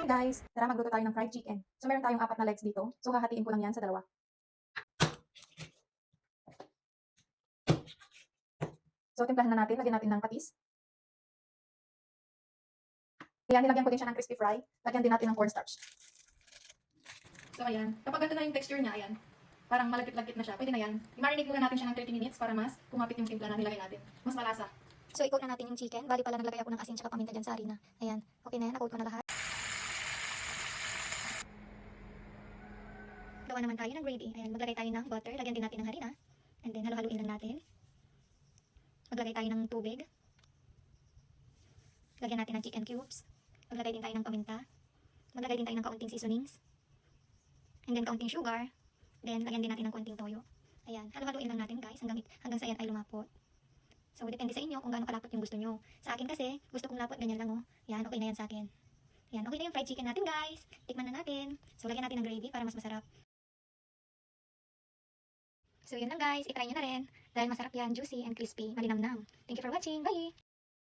morning guys! Tara magluto tayo ng fried chicken. So meron tayong 4 na legs dito. So hahatiin ko lang yan sa dalawa. So timplahan na natin. Lagyan natin ng patis. Ayan, nilagyan ko din siya ng crispy fry. Lagyan din natin ng cornstarch. So ayan, kapag ganito na yung texture niya, ayan, parang malagkit-lagkit na siya, pwede na yan. I-marinate muna natin siya ng 30 minutes para mas kumapit yung timpla na nilagay natin. Mas malasa. So, i-coat na natin yung chicken. Bali pala naglagay ako ng asin tsaka paminta dyan sa harina. Ayan. Okay na yan. Na-coat ko na lahat. Gawa naman tayo ng gravy. Ayan. Maglagay tayo ng butter. Lagyan din natin ng harina. And then, halo-haluin lang natin. Maglagay tayo ng tubig. Lagyan natin ng chicken cubes. Maglagay din tayo ng paminta. Maglagay din tayo ng kaunting seasonings. And then, kaunting sugar. Then, lagyan din natin ng kaunting toyo. Ayan. Halo-haluin lang natin guys hanggang sa yan ay lumapot. So, depende sa inyo kung gaano kalapot yung gusto nyo. Sa akin kasi, gusto kong lapot, ganyan lang oh. Yan, okay na yan sa akin. Yan, okay na yung fried chicken natin guys. Tikman na natin. So, lagyan natin ng gravy para mas masarap. So, yun lang guys. I-try nyo na rin. Dahil masarap yan, juicy and crispy, malinamnam. Thank you for watching. Bye!